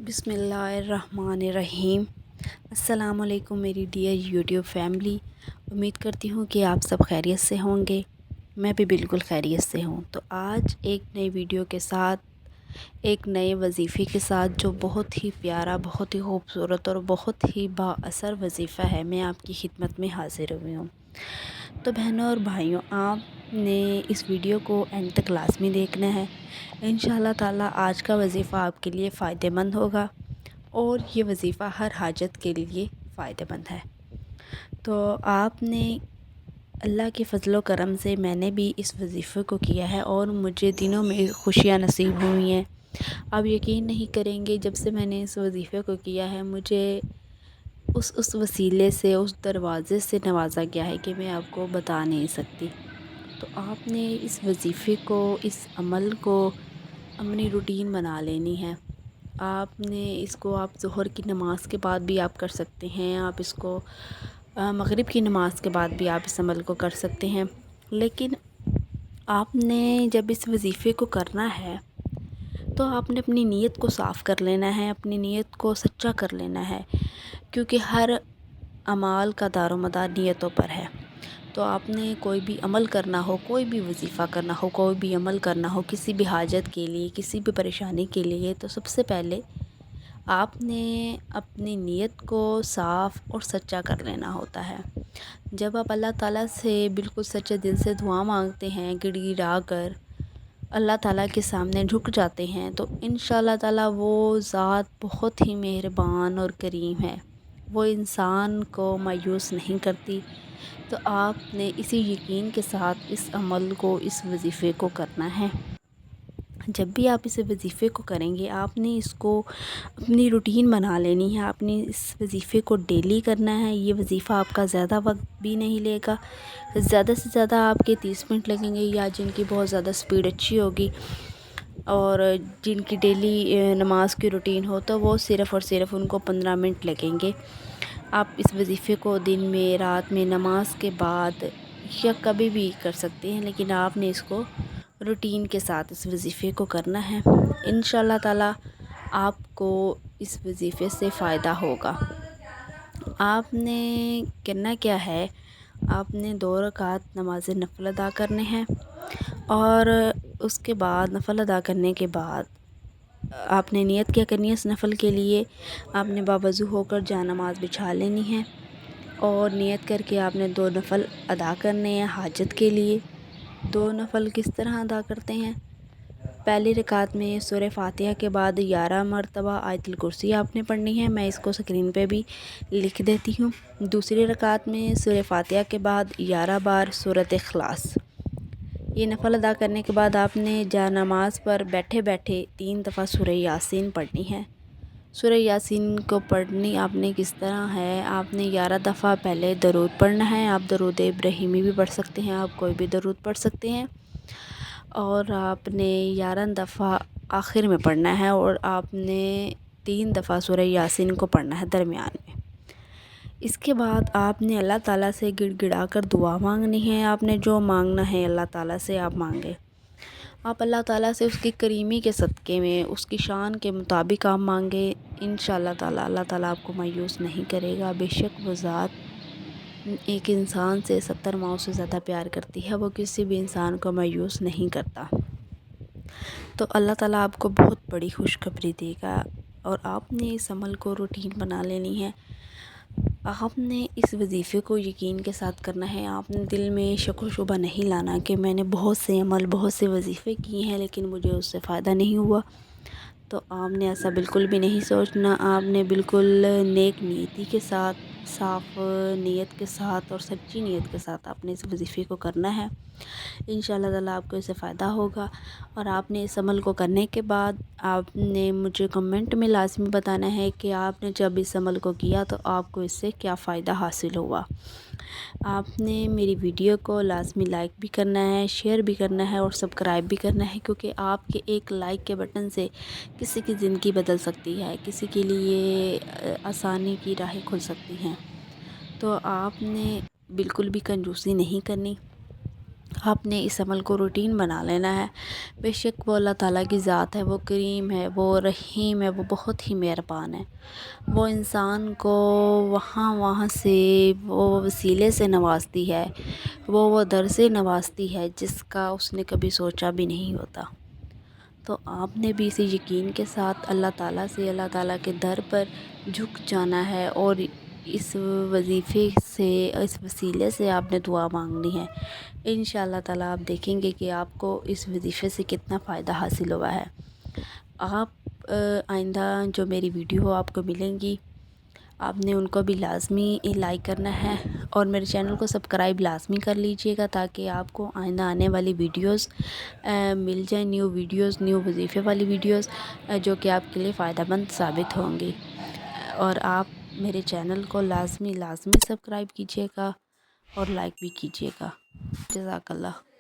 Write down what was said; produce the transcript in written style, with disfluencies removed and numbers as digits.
بسم اللہ الرحمن الرحیم۔ السلام علیکم میری ڈیئر یوٹیوب فیملی، امید کرتی ہوں کہ آپ سب خیریت سے ہوں گے۔ میں بھی بالکل خیریت سے ہوں۔ تو آج ایک نئی ویڈیو کے ساتھ، ایک نئے وظیفے کے ساتھ جو بہت ہی پیارا، بہت ہی خوبصورت اور بہت ہی با اثر وظیفہ ہے، میں آپ کی خدمت میں حاضر ہوئی ہوں۔ تو بہنوں اور بھائیوں، آپ نے اس ویڈیو کو اینڈ تک لازمی دیکھنا ہے۔ انشاءاللہ تعالیٰ آج کا وظیفہ آپ کے لیے فائدہ مند ہوگا اور یہ وظیفہ ہر حاجت کے لیے فائدہ مند ہے۔ تو آپ نے اللہ کے فضل و کرم سے میں نے بھی اس وظیفے کو کیا ہے اور مجھے دنوں میں خوشیاں نصیب ہوئی ہیں۔ آپ یقین نہیں کریں گے، جب سے میں نے اس وظیفے کو کیا ہے مجھے اس وسیلے سے، اس دروازے سے نوازا گیا ہے کہ میں آپ کو بتا نہیں سکتی۔ تو آپ نے اس وظیفے کو، اس عمل کو اپنی روٹین بنا لینی ہے۔ آپ نے اس کو ظہر کی نماز کے بعد بھی آپ کر سکتے ہیں، آپ اس کو مغرب کی نماز کے بعد بھی آپ اس عمل کو کر سکتے ہیں، لیکن آپ نے جب اس وظیفے کو کرنا ہے تو آپ نے اپنی نیت کو صاف کر لینا ہے، اپنی نیت کو سچا کر لینا ہے، کیونکہ ہر اعمال کا دار و مدار نیتوں پر ہے۔ تو آپ نے کوئی بھی عمل کرنا ہو، کوئی بھی وظیفہ کرنا ہو، کوئی بھی عمل کرنا ہو، کسی بھی حاجت کے لیے، کسی بھی پریشانی کے لیے، تو سب سے پہلے آپ نے اپنی نیت کو صاف اور سچا کر لینا ہوتا ہے۔ جب آپ اللہ تعالیٰ سے بالکل سچے دل سے دعا مانگتے ہیں، گڑ گڑا کر اللہ تعالیٰ کے سامنے جھک جاتے ہیں، تو انشاءاللہ تعالیٰ وہ ذات بہت ہی مہربان اور کریم ہے، وہ انسان کو مایوس نہیں کرتی۔ تو آپ نے اسی یقین کے ساتھ اس عمل کو، اس وظیفے کو کرنا ہے۔ جب بھی آپ اس وظیفے کو کریں گے، آپ نے اس کو اپنی روٹین بنا لینی ہے، آپ نے اس وظیفے کو ڈیلی کرنا ہے۔ یہ وظیفہ آپ کا زیادہ وقت بھی نہیں لے گا، زیادہ سے زیادہ آپ کے 30 منٹ لگیں گے، یا جن کی بہت زیادہ سپیڈ اچھی ہوگی اور جن کی ڈیلی نماز کی روٹین ہو تو وہ صرف اور صرف ان کو 15 منٹ لگیں گے۔ آپ اس وظیفے کو دن میں، رات میں، نماز کے بعد یا کبھی بھی کر سکتے ہیں، لیکن آپ نے اس کو روٹین کے ساتھ اس وظیفے کو کرنا ہے۔ انشاءاللہ تعالیٰ آپ کو اس وظیفے سے فائدہ ہوگا۔ آپ نے کرنا کیا ہے، آپ نے 2 رکعت نماز نفل ادا کرنے ہیں، اور اس کے بعد نفل ادا کرنے کے بعد آپ نے نیت کیا کرنی ہے اس نفل کے لیے۔ آپ نے باوضو ہو کر جائے نماز بچھا لینی ہے اور نیت کر کے آپ نے 2 نفل ادا کرنے ہیں حاجت کے لیے۔ 2 نفل کس طرح ادا کرتے ہیں؟ پہلی رکعت میں سورہ فاتحہ کے بعد 11 مرتبہ آیت الکرسی آپ نے پڑھنی ہے، میں اس کو اسکرین پہ بھی لکھ دیتی ہوں۔ دوسری رکعت میں سورہ فاتحہ کے بعد 11 بار سورۃ اخلاص۔ یہ نفل ادا کرنے کے بعد آپ نے جائے نماز پر بیٹھے بیٹھے 3 دفعہ سورہ یاسین پڑھنی ہے۔ سورہ یاسین کو پڑھنی آپ نے کس طرح ہے، آپ نے 11 دفعہ پہلے درود پڑھنا ہے، آپ درود ابراہیمی بھی پڑھ سکتے ہیں، آپ کوئی بھی درود پڑھ سکتے ہیں، اور آپ نے 11 دفعہ آخر میں پڑھنا ہے، اور آپ نے 3 دفعہ سورہ یاسین کو پڑھنا ہے درمیان میں۔ اس کے بعد آپ نے اللہ تعالیٰ سے گڑ گڑا کر دعا مانگنی ہے۔ آپ نے جو مانگنا ہے اللہ تعالیٰ سے آپ مانگے، آپ اللہ تعالیٰ سے اس کی کریمی کے صدقے میں، اس کی شان کے مطابق آپ مانگے، انشاءاللہ تعالیٰ اللہ تعالیٰ آپ کو مایوس نہیں کرے گا۔ بے شک وہ ذات ایک انسان سے 70 ماؤں سے زیادہ پیار کرتی ہے، وہ کسی بھی انسان کو مایوس نہیں کرتا۔ تو اللہ تعالیٰ آپ کو بہت بڑی خوشخبری دے گا، اور آپ نے اس عمل کو روٹین بنا لینی ہے۔ آپ نے اس وظیفے کو یقین کے ساتھ کرنا ہے، آپ نے دل میں شک و شبہ نہیں لانا کہ میں نے بہت سے عمل، بہت سے وظیفے کیے ہیں لیکن مجھے اس سے فائدہ نہیں ہوا۔ تو آپ نے ایسا بالکل بھی نہیں سوچنا، آپ نے بالکل نیک نیتی کے ساتھ، صاف نیت کے ساتھ اور سچی نیت کے ساتھ آپ نے اس وظیفے کو کرنا ہے۔ انشاءاللہ تعالیٰ آپ کو اس سے فائدہ ہوگا، اور آپ نے اس عمل کو کرنے کے بعد آپ نے مجھے کمنٹ میں لازمی بتانا ہے کہ آپ نے جب اس عمل کو کیا تو آپ کو اس سے کیا فائدہ حاصل ہوا۔ آپ نے میری ویڈیو کو لازمی لائک بھی کرنا ہے، شیئر بھی کرنا ہے اور سبسکرائب بھی کرنا ہے، کیونکہ آپ کے ایک لائک کے بٹن سے کسی کی زندگی بدل سکتی ہے، کسی کے لیے آسانی کی راہیں کھل سکتی ہیں۔ تو آپ نے بالکل بھی کنجوسی نہیں کرنی، آپ نے اس عمل کو روٹین بنا لینا ہے۔ بے شک وہ اللہ تعالیٰ کی ذات ہے، وہ کریم ہے، وہ رحیم ہے، وہ بہت ہی مہربان ہے۔ وہ انسان کو وہاں سے وہ وسیلے سے نوازتی ہے، وہ در سے نوازتی ہے جس کا اس نے کبھی سوچا بھی نہیں ہوتا۔ تو آپ نے بھی اسی یقین کے ساتھ اللہ تعالیٰ سے، اللہ تعالیٰ کے در پر جھک جانا ہے اور اس وظیفے سے، اس وسیلے سے آپ نے دعا مانگنی ہے۔ انشاءاللہ تعالیٰ آپ دیکھیں گے کہ آپ کو اس وظیفے سے کتنا فائدہ حاصل ہوا ہے۔ آپ آئندہ جو میری ویڈیو آپ کو ملیں گی، آپ نے ان کو بھی لازمی لائک کرنا ہے اور میرے چینل کو سبسکرائب لازمی کر لیجئے گا تاکہ آپ کو آئندہ آنے والی ویڈیوز مل جائیں، نیو ویڈیوز، نیو وظیفے والی ویڈیوز جو کہ آپ کے لیے فائدہ مند ثابت ہوں گی۔ اور آپ میرے چینل کو لازمی سبسکرائب کیجئے گا اور لائک بھی کیجئے گا۔ جزاک اللہ۔